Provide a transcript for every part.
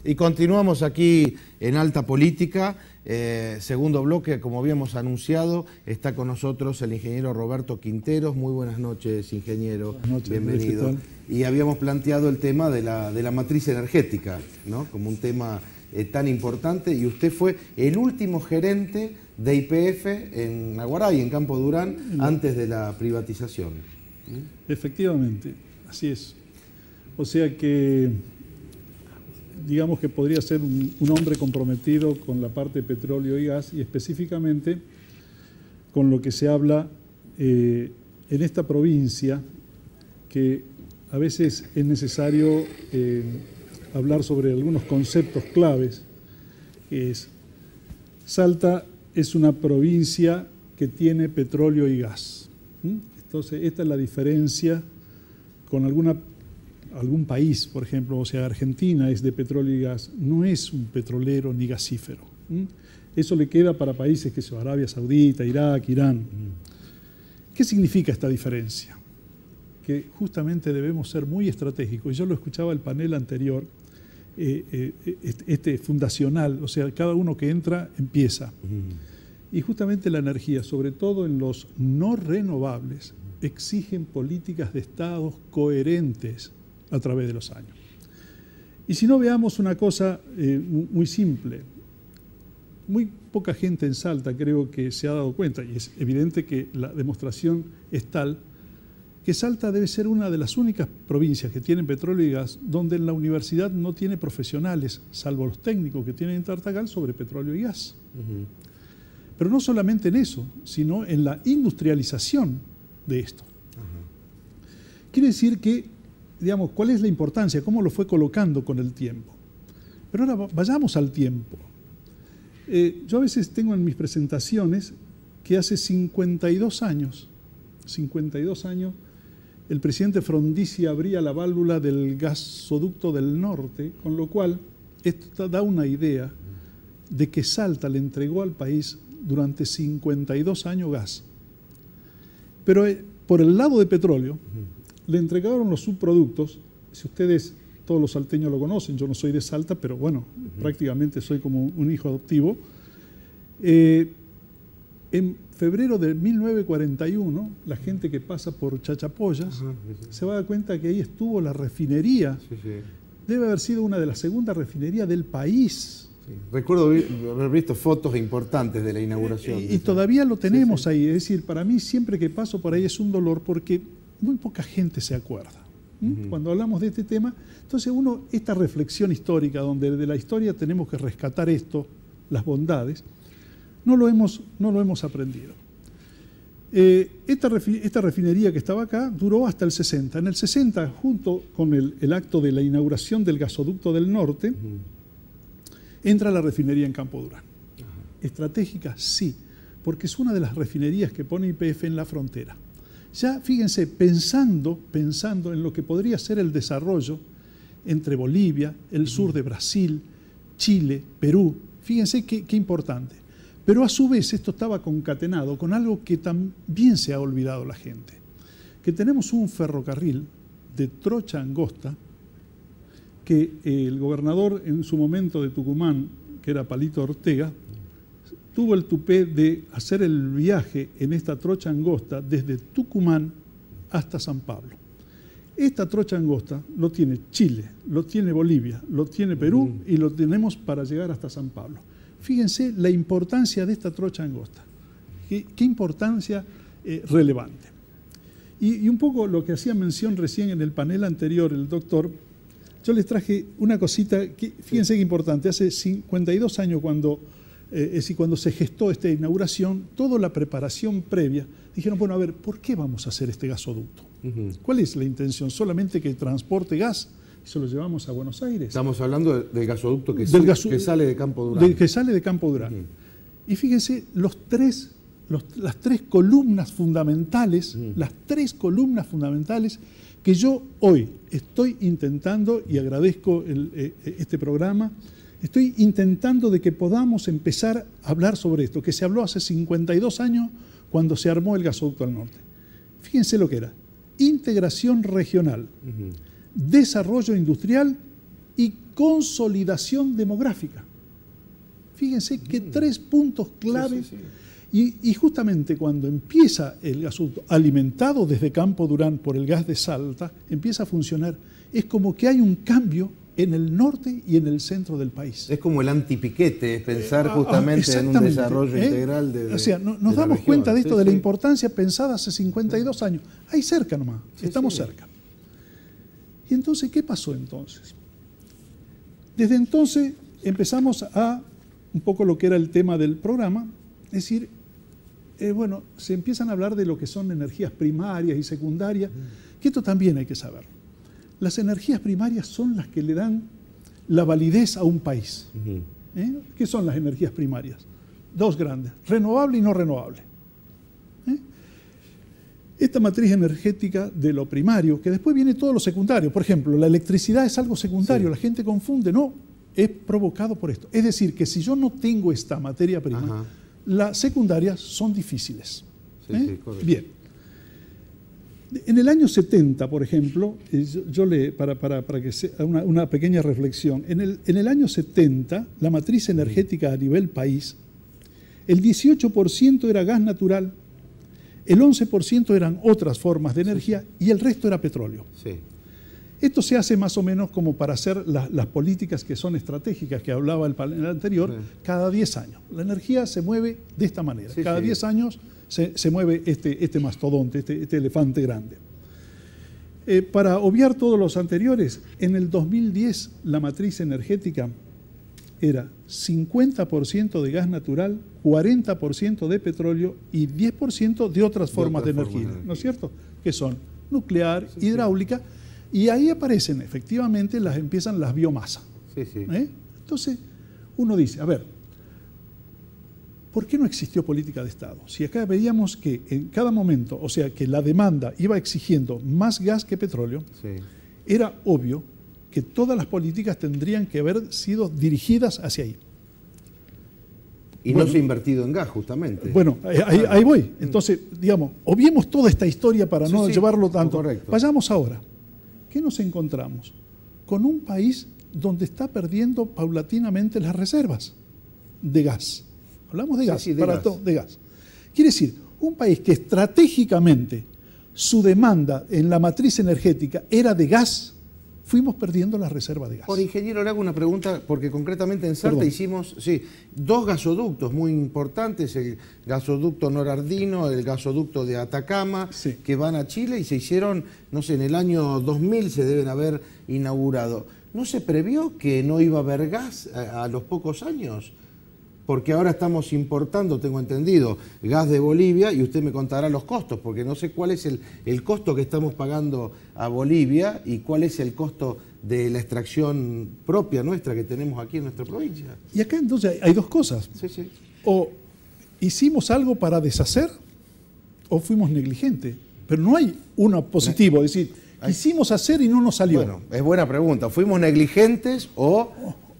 Y continuamos aquí en Alta Política, segundo bloque, como habíamos anunciado, está con nosotros el ingeniero Roberto Quinteros. Muy buenas noches, ingeniero. Buenas noches, bienvenido. Y habíamos planteado el tema de la matriz energética, ¿no? Como un tema tan importante, y usted fue el último gerente de YPF en Aguaray, en Campo Durán, antes de la privatización. Efectivamente, así es. O sea que, digamos que podría ser un hombre comprometido con la parte de petróleo y gas, y específicamente con lo que se habla en esta provincia, que a veces es necesario hablar sobre algunos conceptos claves, que es: Salta es una provincia que tiene petróleo y gas. Entonces, esta es la diferencia con algún país, por ejemplo. O sea, Argentina es de petróleo y gas, no es un petrolero ni gasífero. Eso le queda para países que son Arabia Saudita, Irak, Irán. ¿Qué significa esta diferencia? Que justamente debemos ser muy estratégicos. Yo lo escuchaba el panel anterior, fundacional, o sea, cada uno que entra empieza. Y justamente la energía, sobre todo en los no renovables, exigen políticas de Estado coherentes a través de los años. Y si no, veamos una cosa muy simple. Muy poca gente en Salta creo que se ha dado cuenta, y es evidente que la demostración es tal, que Salta debe ser una de las únicas provincias que tienen petróleo y gas donde en la universidad no tiene profesionales, salvo los técnicos que tienen en Tartagal, sobre petróleo y gas. Pero no solamente en eso, sino en la industrialización de esto. Quiere decir que, digamos, ¿cuál es la importancia? ¿Cómo lo fue colocando con el tiempo? Pero ahora vayamos al tiempo. Yo a veces tengo en mis presentaciones que hace 52 años, el presidente Frondizi abría la válvula del gasoducto del norte, con lo cual esto da una idea de que Salta le entregó al país durante 52 años gas. Pero por el lado de petróleo, le entregaron los subproductos. Si ustedes, todos los salteños lo conocen, yo no soy de Salta, pero bueno, prácticamente soy como un hijo adoptivo. En febrero de 1941, la gente que pasa por Chachapoyas se va a dar cuenta que ahí estuvo la refinería. Debe haber sido una de las segundas refinerías del país. Recuerdo haber visto fotos importantes de la inauguración. Y todavía lo tenemos ahí. Es decir, para mí siempre que paso por ahí es un dolor porque muy poca gente se acuerda. Cuando hablamos de este tema, entonces esta reflexión histórica, donde de la historia tenemos que rescatar esto, las bondades, no lo hemos aprendido. Esta refinería que estaba acá duró hasta el 60. En el 60, junto con el acto de la inauguración del gasoducto del norte, entra la refinería en Campo Durán. Estratégica, sí, porque es una de las refinerías que pone YPF en la frontera. Ya, fíjense, pensando en lo que podría ser el desarrollo entre Bolivia, el sur de Brasil, Chile, Perú. Fíjense qué importante. Pero a su vez esto estaba concatenado con algo que también se ha olvidado la gente. Que tenemos un ferrocarril de trocha angosta que el gobernador en su momento de Tucumán, que era Palito Ortega, tuvo el tupé de hacer el viaje en esta trocha angosta desde Tucumán hasta San Pablo. Esta trocha angosta lo tiene Chile, lo tiene Bolivia, lo tiene Perú y lo tenemos para llegar hasta San Pablo. Fíjense la importancia de esta trocha angosta. Qué importancia relevante. Y un poco lo que hacía mención recién en el panel anterior el doctor, yo les traje una cosita, que, fíjense qué importante. Hace 52 años cuando se gestó esta inauguración, toda la preparación previa, dijeron, bueno, a ver, ¿por qué vamos a hacer este gasoducto? ¿Cuál es la intención? ¿Solamente que transporte gas y se lo llevamos a Buenos Aires? Estamos hablando del gasoducto que sale de Campo Durán. Que sale de Campo Durán. Y fíjense las tres columnas fundamentales, que yo hoy estoy intentando, y agradezco este programa, estoy intentando de que podamos empezar a hablar sobre esto, que se habló hace 52 años cuando se armó el gasoducto al norte. Fíjense lo que era: integración regional, desarrollo industrial y consolidación demográfica. Fíjense que 3 puntos clave. Sí, sí, sí. Y justamente cuando empieza el gasoducto, alimentado desde Campo Durán por el gas de Salta, empieza a funcionar, es como que hay un cambio en el norte y en el centro del país. Es como el antipiquete, es pensar justamente en un desarrollo integral de o sea, nos damos cuenta de esto, de la importancia pensada hace 52 años. Ahí cerca nomás, estamos cerca. ¿Y entonces qué pasó entonces? Desde entonces empezamos a, un poco lo que era el tema del programa, es decir, bueno, se empiezan a hablar de lo que son energías primarias y secundarias, que esto también hay que saber. Las energías primarias son las que le dan la validez a un país. ¿Qué son las energías primarias? 2 grandes, renovable y no renovable. Esta matriz energética de lo primario, que después viene todo lo secundario. Por ejemplo, la electricidad es algo secundario, la gente confunde, no, es provocado por esto. Es decir, que si yo no tengo esta materia prima, las secundarias son difíciles. Bien. En el año 70, por ejemplo, para que sea una pequeña reflexión, en el año 70, la matriz energética a nivel país, el 18% era gas natural, el 11% eran otras formas de energía y el resto era petróleo. Esto se hace más o menos como para hacer las políticas que son estratégicas, que hablaba el panel anterior, cada 10 años. La energía se mueve de esta manera. Cada 10 años se mueve este mastodonte, este elefante grande. Para obviar todos los anteriores, en el 2010 la matriz energética era 50% de gas natural, 40% de petróleo y 10% de otras formas de energía, ¿no es cierto? Que son nuclear, hidráulica, y ahí aparecen efectivamente, empiezan las biomasas. Entonces uno dice, a ver, ¿por qué no existió política de Estado? Si acá veíamos que en cada momento, o sea, que la demanda iba exigiendo más gas que petróleo, era obvio que todas las políticas tendrían que haber sido dirigidas hacia ahí. Y no se ha invertido en gas, justamente. Bueno, ahí voy. Entonces, digamos, obviemos toda esta historia para no llevarlo tanto. Vayamos ahora. ¿Qué nos encontramos? Con un país donde está perdiendo paulatinamente las reservas de gas. Hablamos de gas, de gas. Quiere decir, un país que estratégicamente su demanda en la matriz energética era de gas, fuimos perdiendo la reserva de gas. Por ingeniero, le hago una pregunta, porque concretamente en Salta hicimos 2 gasoductos muy importantes, el gasoducto Norardino, el gasoducto de Atacama, que van a Chile y se hicieron, no sé, en el año 2000 se deben haber inaugurado. ¿No se previó que no iba a haber gas a los pocos años? Porque ahora estamos importando, tengo entendido, gas de Bolivia y usted me contará los costos, porque no sé cuál es el costo que estamos pagando a Bolivia y cuál es el costo de la extracción propia nuestra que tenemos aquí en nuestra provincia. Y acá entonces hay 2 cosas. O hicimos algo para deshacer o fuimos negligentes. Pero no hay uno positivo, es decir, quisimos hacer y no nos salió. Bueno, es buena pregunta. ¿Fuimos negligentes o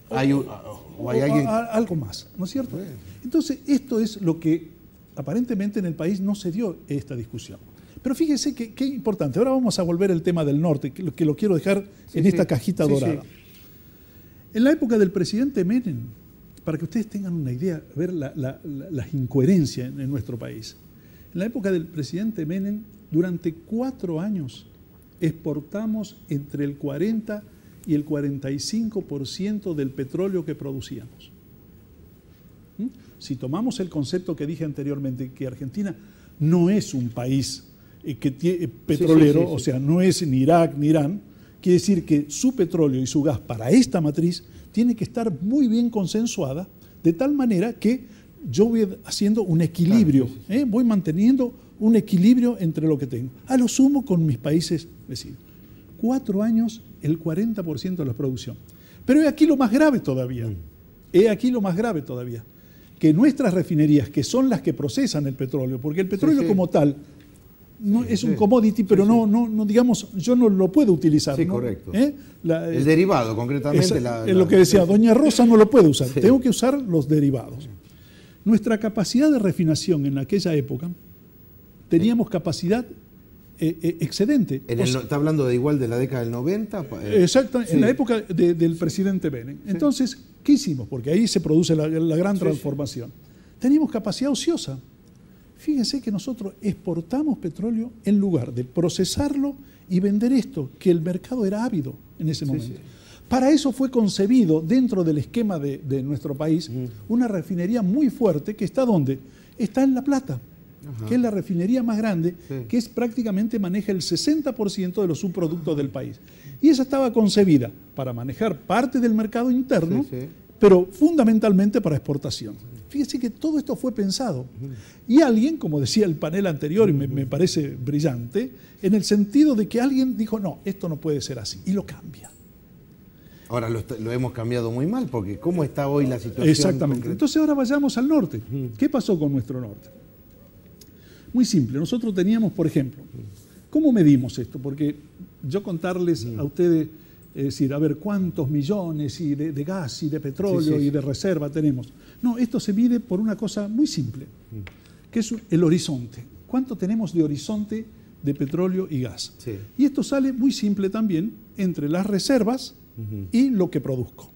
hay algo más, ¿no es cierto? Entonces, esto es lo que aparentemente en el país no se dio esta discusión. Pero fíjense qué importante. Ahora vamos a volver al tema del norte, que lo quiero dejar en esta cajita dorada. En la época del presidente Menem, para que ustedes tengan una idea, ver las incoherencias en nuestro país. En la época del presidente Menem, durante 4 años exportamos entre el 40 y el 45% del petróleo que producíamos. Si tomamos el concepto que dije anteriormente, que Argentina no es un país petrolero, o sea, no es ni Irak ni Irán, quiere decir que su petróleo y su gas para esta matriz tiene que estar muy bien consensuada, de tal manera que yo voy haciendo un equilibrio, voy manteniendo un equilibrio entre lo que tengo. A lo sumo con mis países vecinos. 4 años, el 40% de la producción. Pero he aquí lo más grave todavía. Que nuestras refinerías, que son las que procesan el petróleo, porque el petróleo como tal no es un commodity, pero no digamos, yo no lo puedo utilizar. Sí, ¿no? correcto. El derivado, concretamente. Es lo que decía doña Rosa, no lo puedo usar. Tengo que usar los derivados. Nuestra capacidad de refinación en aquella época, teníamos capacidad excedente. ¿Está hablando de igual de la década del 90? Exacto, Sí. en la época del presidente Menem. Sí. Entonces, ¿qué hicimos? Porque ahí se produce la gran transformación. Teníamos capacidad ociosa. Fíjense que nosotros exportamos petróleo en lugar de procesarlo y vender esto, que el mercado era ávido en ese momento. Sí. Para eso fue concebido dentro del esquema de nuestro país una refinería muy fuerte que está ¿dónde? Está en La Plata, que es la refinería más grande, que es prácticamente maneja el 60% de los subproductos del país. Y esa estaba concebida para manejar parte del mercado interno, pero fundamentalmente para exportación. Fíjese que todo esto fue pensado. Y alguien, como decía el panel anterior, y me parece brillante, en el sentido de que alguien dijo, no, esto no puede ser así, y lo cambia. Ahora lo hemos cambiado muy mal, porque ¿cómo está hoy la situación? Exactamente. concreta? Entonces ahora vayamos al norte. ¿Qué pasó con nuestro norte? Muy simple. Nosotros teníamos, por ejemplo, ¿cómo medimos esto? Porque yo contarles a ustedes, es decir, a ver cuántos millones y de gas y de petróleo y de reserva tenemos. No, esto se mide por una cosa muy simple, que es el horizonte. ¿Cuánto tenemos de horizonte de petróleo y gas? Sí. Y esto sale muy simple también entre las reservas y lo que produzco.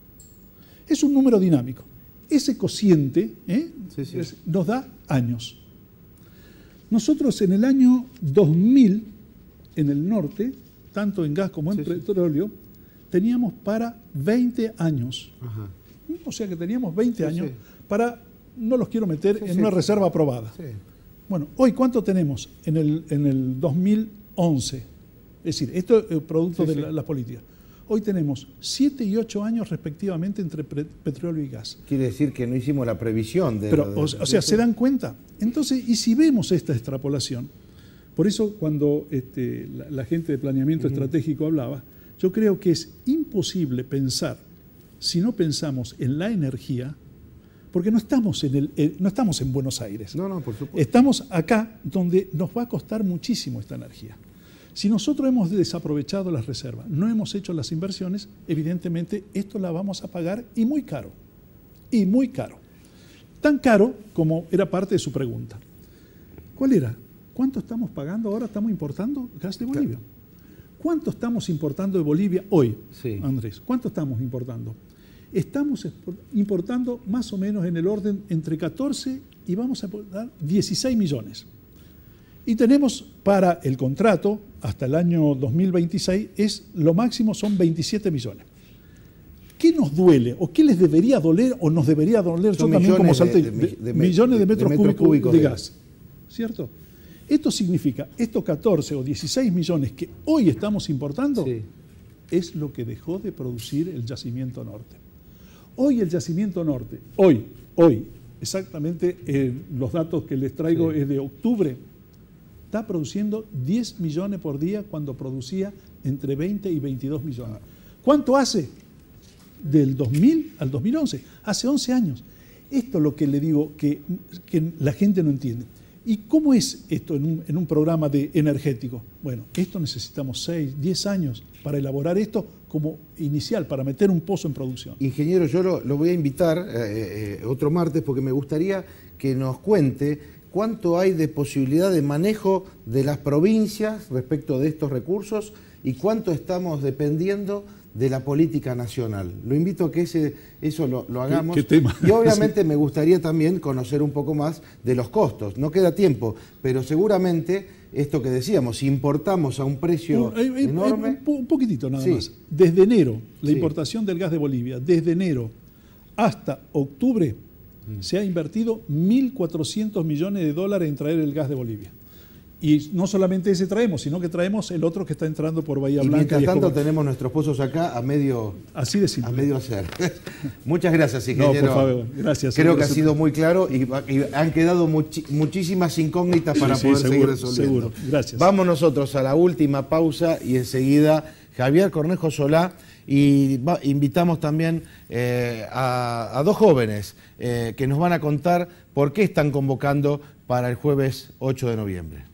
Es un número dinámico. Ese cociente nos da años. Nosotros en el año 2000, en el norte, tanto en gas como en petróleo, teníamos para 20 años. Ajá. O sea que teníamos 20 años para, no los quiero meter en una reserva aprobada. Sí. Bueno, hoy ¿cuánto tenemos en el 2011? Es decir, esto es producto de las políticas. Hoy tenemos 7 y 8 años respectivamente entre petróleo y gas. Quiere decir que no hicimos la previsión de... Pero, o sea, ¿se dan cuenta? Entonces, y si vemos esta extrapolación, por eso cuando la gente de planeamiento estratégico hablaba, yo creo que es imposible pensar, si no pensamos en la energía, porque no estamos en Buenos Aires. No, por supuesto. Estamos acá donde nos va a costar muchísimo esta energía. Si nosotros hemos desaprovechado las reservas, no hemos hecho las inversiones, evidentemente esto la vamos a pagar y muy caro. Y muy caro. Tan caro como era parte de su pregunta. ¿Cuál era? ¿Cuánto estamos pagando ahora? ¿Estamos importando gas de Bolivia? ¿Cuánto estamos importando de Bolivia hoy, Andrés? ¿Cuánto estamos importando? Estamos importando más o menos en el orden entre 14 y vamos a dar 16 millones. Y tenemos para el contrato hasta el año 2026, lo máximo son 27 millones. ¿Qué nos duele? ¿O qué les debería doler? ¿O nos debería doler? Yo también como salteño. Millones de metros cúbicos de gas. ¿Cierto? Esto significa, estos 14 o 16 millones que hoy estamos importando, es lo que dejó de producir el yacimiento norte. Hoy el yacimiento norte, hoy, exactamente los datos que les traigo es de octubre, está produciendo 10 millones por día cuando producía entre 20 y 22 millones. ¿Cuánto hace? Del 2000 al 2011. Hace 11 años. Esto es lo que le digo que la gente no entiende. ¿Y cómo es esto en un programa energético? Bueno, esto necesitamos 6, 10 años para elaborar esto como inicial, para meter un pozo en producción. Ingeniero, yo lo voy a invitar otro martes porque me gustaría que nos cuente cuánto hay de posibilidad de manejo de las provincias respecto de estos recursos y cuánto estamos dependiendo de la política nacional. Lo invito a que eso lo hagamos. ¿Qué tema? Y obviamente me gustaría también conocer un poco más de los costos. No queda tiempo, pero seguramente esto que decíamos, si importamos a un precio enorme... Un poquitito nada más. Desde enero, la importación del gas de Bolivia, desde enero hasta octubre, se ha invertido 1.400 millones de dólares en traer el gas de Bolivia. Y no solamente ese traemos, sino que traemos el otro que está entrando por Bahía Blanca. Mientras tanto tenemos nuestros pozos acá a medio, así de simple. A medio hacer. Muchas gracias, ingeniero. No, por favor, gracias. Creo que ha sido muy claro y han quedado muchísimas incógnitas para poder seguir resolviendo. Seguro, gracias. Vamos nosotros a la última pausa y enseguida Javier Cornejo Solá. Y invitamos también a dos jóvenes que nos van a contar por qué están convocando para el jueves 8 de noviembre.